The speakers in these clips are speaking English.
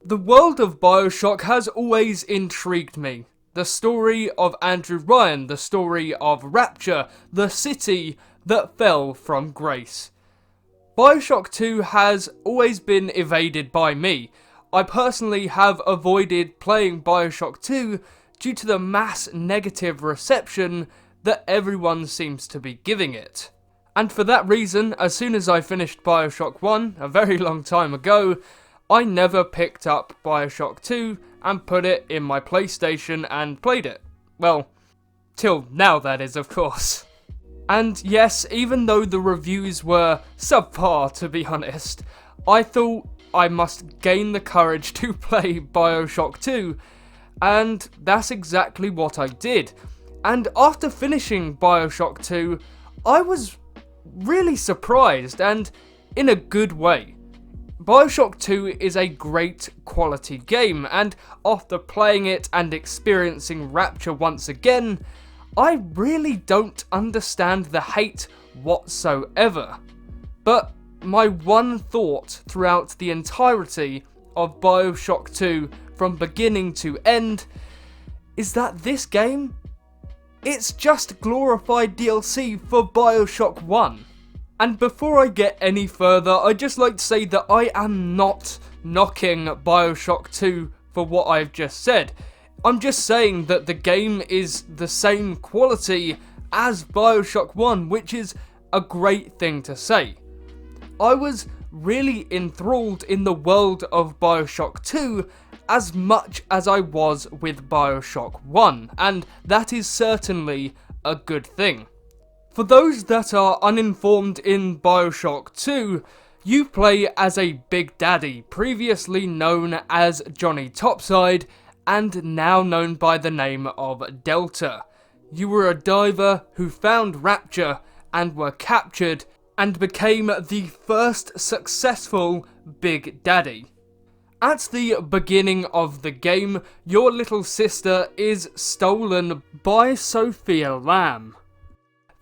The world of Bioshock has always intrigued me. The story of Andrew Ryan, the story of Rapture, the city that fell from grace. Bioshock 2 has always been evaded by me. I personally have avoided playing Bioshock 2 due to the mass negative reception that everyone seems to be giving it. And for that reason, as soon as I finished Bioshock 1, a very long time ago, I never picked up Bioshock 2 and put it in my PlayStation and played it. Well, till now that is, of course. And yes, even though the reviews were subpar, to be honest, I thought I must gain the courage to play Bioshock 2, and that's exactly what I did. And after finishing Bioshock 2, I was really surprised, and in a good way. Bioshock 2 is a great quality game, and after playing it and experiencing Rapture once again, I really don't understand the hate whatsoever. But my one thought throughout the entirety of Bioshock 2 from beginning to end is that this game, it's just glorified DLC for Bioshock 1. And before I get any further, I'd just like to say that I am not knocking Bioshock 2 for what I've just said. I'm just saying that the game is the same quality as Bioshock 1, which is a great thing to say. I was really enthralled in the world of Bioshock 2 as much as I was with Bioshock 1, and that is certainly a good thing. For those that are uninformed in Bioshock 2, you play as a Big Daddy, previously known as Johnny Topside, and now known by the name of Delta. You were a diver who found Rapture and were captured and became the first successful Big Daddy. At the beginning of the game, your little sister is stolen by Sophia Lamb,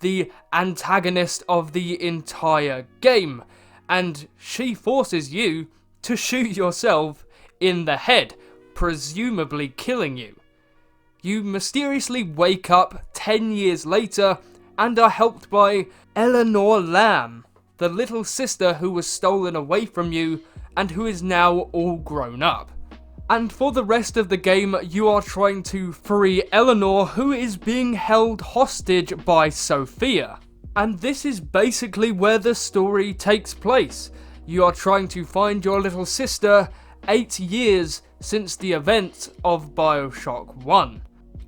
the antagonist of the entire game, and she forces you to shoot yourself in the head, presumably killing you. You mysteriously wake up 10 years later and are helped by Eleanor Lamb, the little sister who was stolen away from you and who is now all grown up. And for the rest of the game, you are trying to free Eleanor, who is being held hostage by Sophia. And this is basically where the story takes place. You are trying to find your little sister 8 years since the events of Bioshock 1.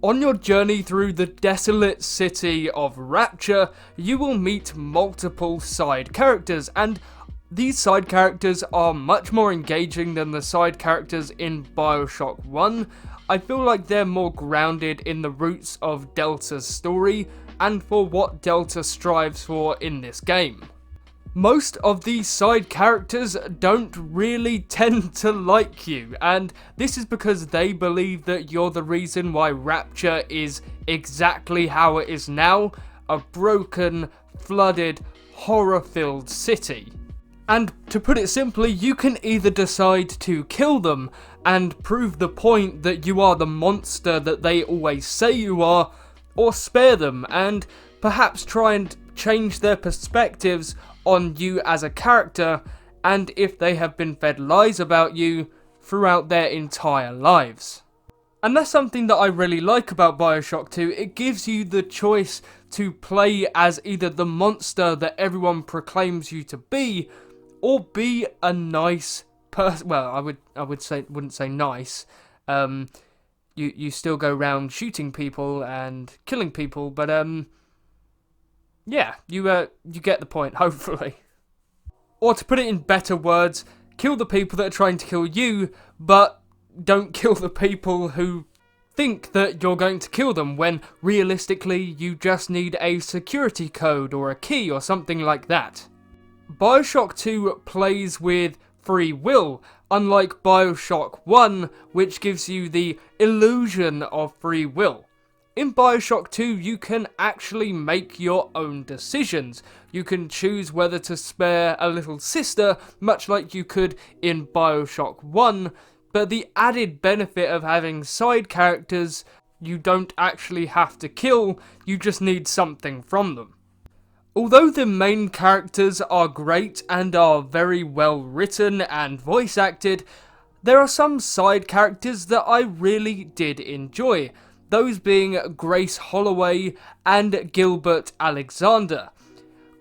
On your journey through the desolate city of Rapture, you will meet multiple side characters, and these side characters are much more engaging than the side characters in Bioshock 1. I feel like they're more grounded in the roots of Delta's story and for what Delta strives for in this game. Most of these side characters don't really tend to like you, and this is because they believe that you're the reason why Rapture is exactly how it is now, a broken, flooded, horror-filled city. And to put it simply, you can either decide to kill them and prove the point that you are the monster that they always say you are, or spare them and perhaps try and change their perspectives on you as a character, and if they have been fed lies about you throughout their entire lives. And that's something that I really like about Bioshock 2. It gives you the choice to play as either the monster that everyone proclaims you to be, or be a nice person. Well, wouldn't say nice. You still go around shooting people and killing people, but yeah, you get the point, hopefully. Or to put it in better words, kill the people that are trying to kill you, but don't kill the people who think that you're going to kill them, when realistically you just need a security code or a key or something like that. Bioshock 2 plays with free will, unlike Bioshock 1, which gives you the illusion of free will. In Bioshock 2, you can actually make your own decisions. You can choose whether to spare a little sister, much like you could in Bioshock 1, but the added benefit of having side characters you don't actually have to kill, you just need something from them. Although the main characters are great and are very well written and voice acted, there are some side characters that I really did enjoy, those being Grace Holloway and Gilbert Alexander.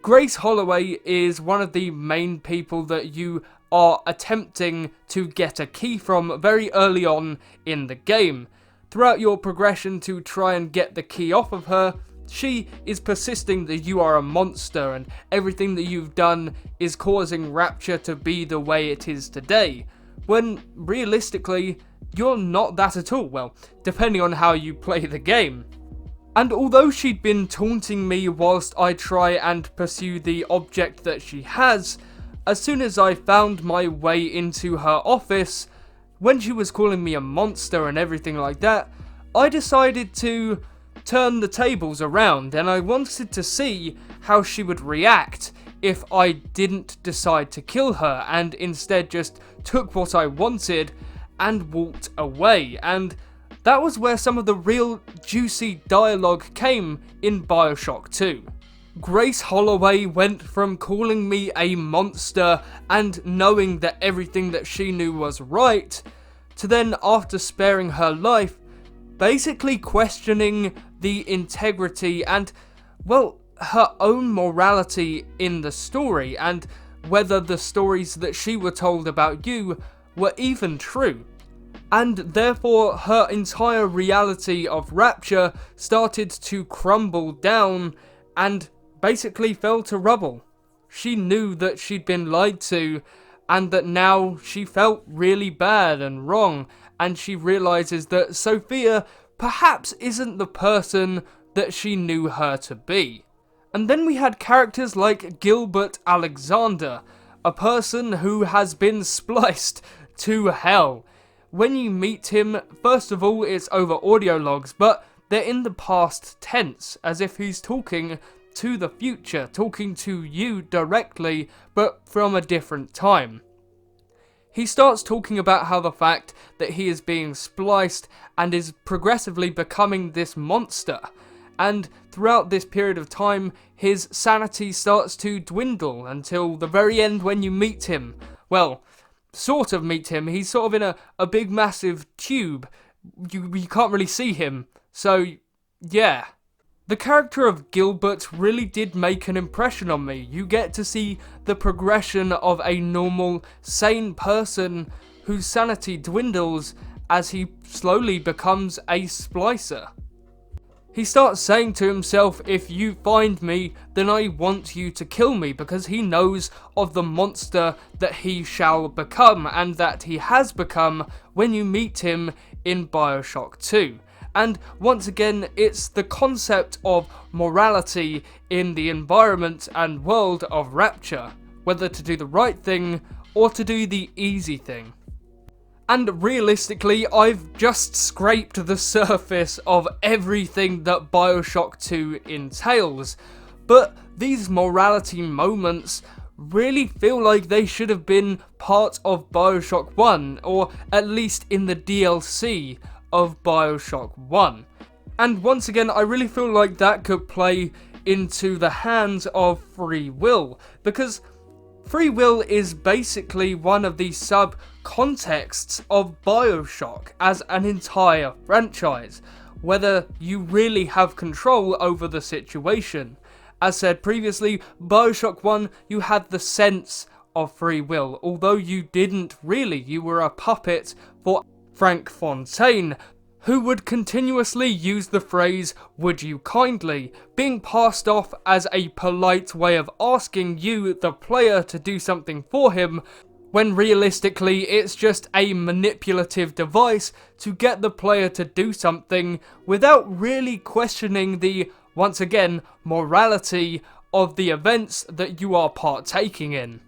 Grace Holloway is one of the main people that you are attempting to get a key from very early on in the game. Throughout your progression to try and get the key off of her, she is persisting that you are a monster and everything that you've done is causing Rapture to be the way it is today, when realistically you're not that at all, well, depending on how you play the game. And although she'd been taunting me whilst I try and pursue the object that she has, as soon as I found my way into her office, when she was calling me a monster and everything like that, I decided to turn the tables around, and I wanted to see how she would react if I didn't decide to kill her and instead just took what I wanted and walked away. And that was where some of the real juicy dialogue came in Bioshock 2. Grace Holloway went from calling me a monster and knowing that everything that she knew was right, to then, after sparing her life, basically questioning the integrity and, well, her own morality in the story, and whether the stories that she were told about you were even true. And therefore, her entire reality of Rapture started to crumble down and basically fell to rubble. She knew that she'd been lied to, and that now she felt really bad and wrong, and she realizes that Sophia perhaps isn't the person that she knew her to be. And then we had characters like Gilbert Alexander, a person who has been spliced to hell. When you meet him, first of all, it's over audio logs, but they're in the past tense, as if he's talking to the future, talking to you directly, but from a different time. He starts talking about how the fact that he is being spliced and is progressively becoming this monster, and throughout this period of time, his sanity starts to dwindle until the very end when you meet him. Well, sort of meet him. He's sort of in a big massive tube. You can't really see him, so yeah. The character of Gilbert really did make an impression on me. You get to see the progression of a normal, sane person whose sanity dwindles as he slowly becomes a splicer. He starts saying to himself, if you find me, then I want you to kill me, because he knows of the monster that he shall become, and that he has become when you meet him in Bioshock 2. And once again, it's the concept of morality in the environment and world of Rapture, whether to do the right thing or to do the easy thing. And realistically, I've just scraped the surface of everything that Bioshock 2 entails, but these morality moments really feel like they should have been part of Bioshock 1, or at least in the DLC of Bioshock 1. And once again, I really feel like that could play into the hands of free will, because free will is basically one of the sub-contexts of Bioshock as an entire franchise, whether you really have control over the situation. As said previously, Bioshock 1, you had the sense of free will, although you didn't really. You were a puppet for Frank Fontaine, who would continuously use the phrase, "would you kindly," being passed off as a polite way of asking you, the player, to do something for him, when realistically it's just a manipulative device to get the player to do something without really questioning the, once again, morality of the events that you are partaking in.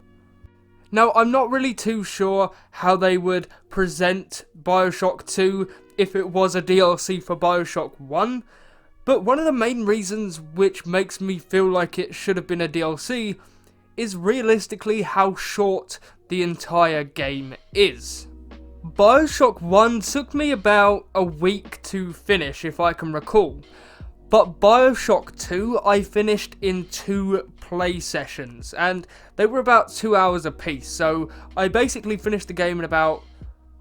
Now, I'm not really too sure how they would present Bioshock 2 if it was a DLC for Bioshock 1, but one of the main reasons which makes me feel like it should have been a DLC is realistically how short the entire game is. Bioshock 1 took me about a week to finish, if I can recall. But Bioshock 2 I finished in 2 play sessions, and they were about 2 hours apiece, so I basically finished the game in about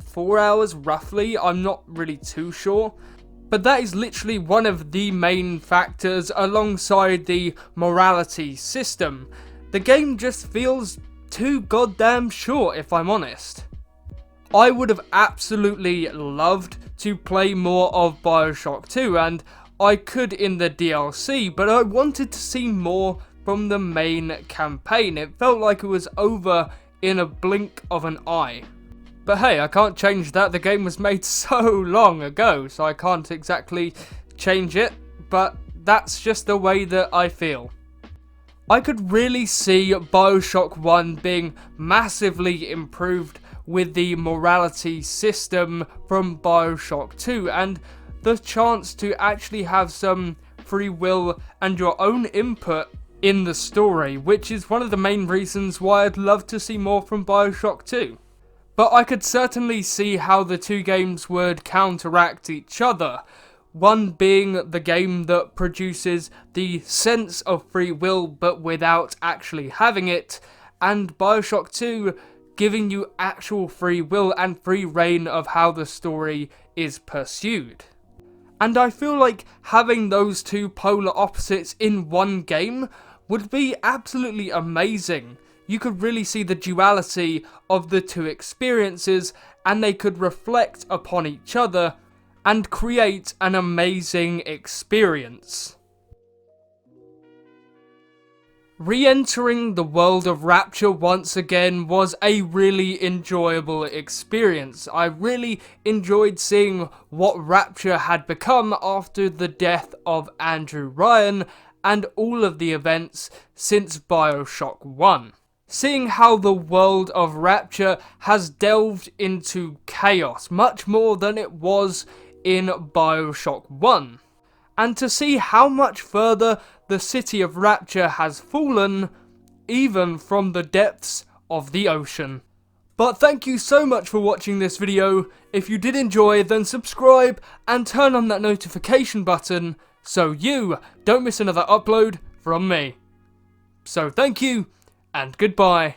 4 hours, roughly. I'm not really too sure. But that is literally one of the main factors alongside the morality system. The game just feels too goddamn short, if I'm honest. I would have absolutely loved to play more of Bioshock 2, and I could in the DLC, but I wanted to see more from the main campaign. It felt like it was over in a blink of an eye. But hey, I can't change that. The game was made so long ago, so I can't exactly change it, but that's just the way that I feel. I could really see Bioshock 1 being massively improved with the morality system from Bioshock 2, and the chance to actually have some free will and your own input in the story, which is one of the main reasons why I'd love to see more from Bioshock 2. But I could certainly see how the two games would counteract each other. One being the game that produces the sense of free will but without actually having it, and Bioshock 2 giving you actual free will and free reign of how the story is pursued. And I feel like having those two polar opposites in one game would be absolutely amazing. You could really see the duality of the two experiences, and they could reflect upon each other and create an amazing experience. Re-entering the world of Rapture once again was a really enjoyable experience. I really enjoyed seeing what Rapture had become after the death of Andrew Ryan and all of the events since Bioshock 1. Seeing how the world of Rapture has delved into chaos much more than it was in Bioshock 1. And to see how much further the city of Rapture has fallen, even from the depths of the ocean. But thank you so much for watching this video. If you did enjoy, then subscribe and turn on that notification button so you don't miss another upload from me. So thank you, and goodbye.